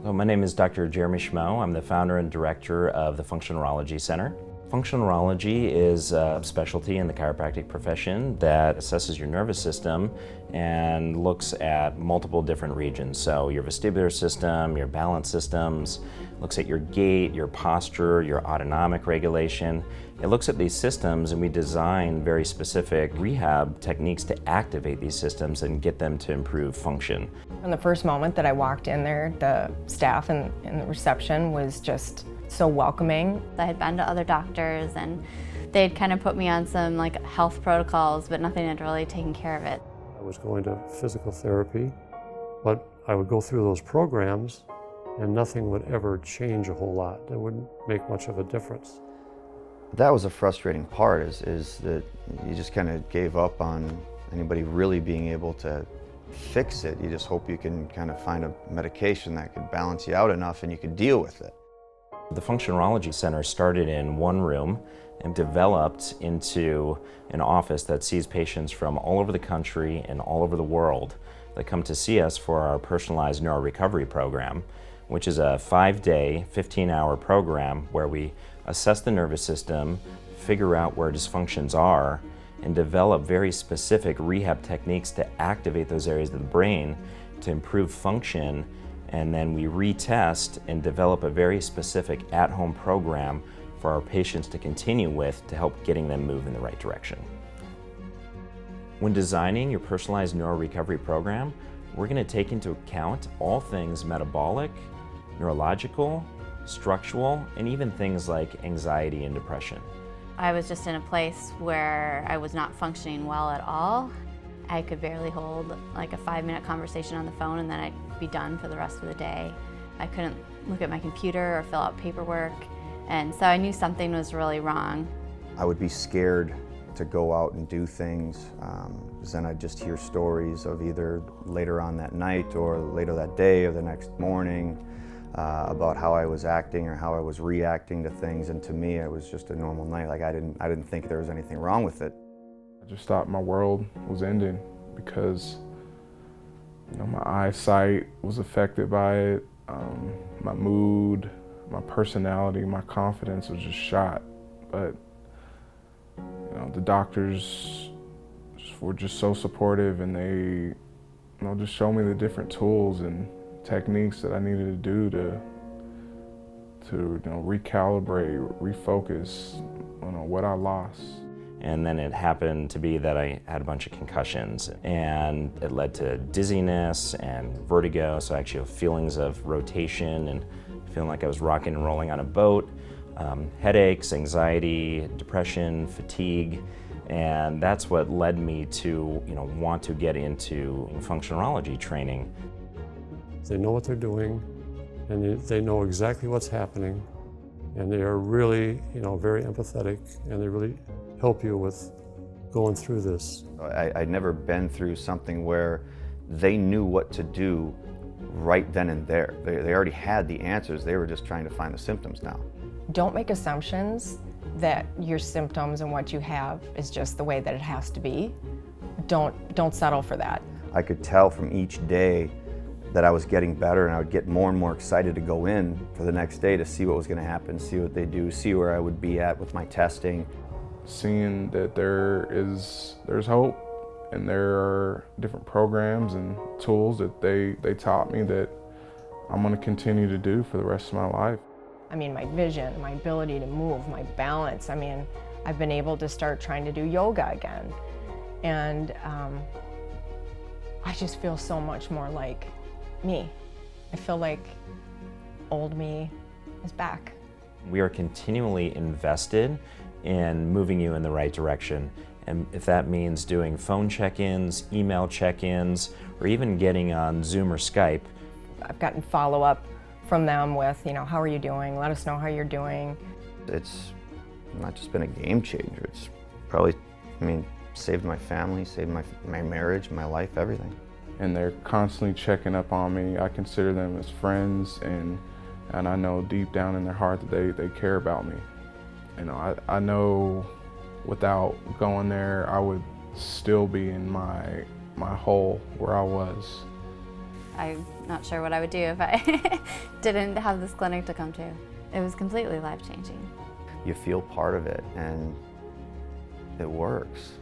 Well, my name is Dr. Jeremy Schmo. I'm the founder and director of the Functional Neurology Center. Functional neurology is a specialty in the chiropractic profession that assesses your nervous system and looks at multiple different regions. So your vestibular system, your balance systems, looks at your gait, your posture, your autonomic regulation. It looks at these systems, and we design very specific rehab techniques to activate these systems and get them to improve function. From the first moment that I walked in there, the staff in the reception was just so welcoming. I had been to other doctors and they'd kind of put me on some health protocols, but nothing had really taken care of it. I was going to physical therapy, but I would go through those programs and nothing would ever change a whole lot. It wouldn't make much of a difference. That was a frustrating part, is that you just kind of gave up on anybody really being able to fix it. You just hope you can kind of find a medication that could balance you out enough and you could deal with it. The Functional Neurology Center started in one room and developed into an office that sees patients from all over the country and all over the world that come to see us for our personalized neuro recovery program, which is a 5-day, 15-hour program where we assess the nervous system, figure out where dysfunctions are, and develop very specific rehab techniques to activate those areas of the brain to improve function. And then we retest and develop a very specific at-home program for our patients to continue with to help getting them move in the right direction. When designing your personalized neuro recovery program, we're going to take into account all things metabolic, neurological, structural, and even things like anxiety and depression. I was just in a place where I was not functioning well at all. I could barely hold a 5-minute conversation on the phone and then I'd be done for the rest of the day. I couldn't look at my computer or fill out paperwork, and so I knew something was really wrong. I would be scared to go out and do things, because then I'd just hear stories of either later on that night or later that day or the next morning about how I was acting or how I was reacting to things, and to me it was just a normal night. I didn't think there was anything wrong with it. I just thought my world was ending because my eyesight was affected by it, my mood, my personality, my confidence was just shot. But the doctors were just so supportive, and they just showed me the different tools and techniques that I needed to do to recalibrate, refocus on what I lost. And then it happened to be that I had a bunch of concussions, and it led to dizziness and vertigo, so actually feelings of rotation and feeling like I was rocking and rolling on a boat, headaches, anxiety, depression, fatigue, and that's what led me to want to get into functional neurology training. They know what they're doing, and they know exactly what's happening, and they are really very empathetic, and they really help you with going through this. I'd never been through something where they knew what to do right then and there. They already had the answers. They were just trying to find the symptoms now. Don't make assumptions that your symptoms and what you have is just the way that it has to be. Don't settle for that. I could tell from each day that I was getting better, and I would get more and more excited to go in for the next day to see what was going to happen, see what they do, see where I would be at with my testing. Seeing that there's hope, and there are different programs and tools that they taught me that I'm going to continue to do for the rest of my life. My vision, my ability to move, my balance. I've been able to start trying to do yoga again. And I just feel so much more like me. I feel like old me is back. We are continually invested in moving you in the right direction. And if that means doing phone check-ins, email check-ins, or even getting on Zoom or Skype. I've gotten follow-up from them with, how are you doing? Let us know how you're doing. It's not just been a game changer. It's probably, saved my family, saved my marriage, my life, everything. And they're constantly checking up on me. I consider them as friends, and I know deep down in their heart that they care about me. I know without going there, I would still be in my hole where I was. I'm not sure what I would do if I didn't have this clinic to come to. It was completely life-changing. You feel part of it, and it works.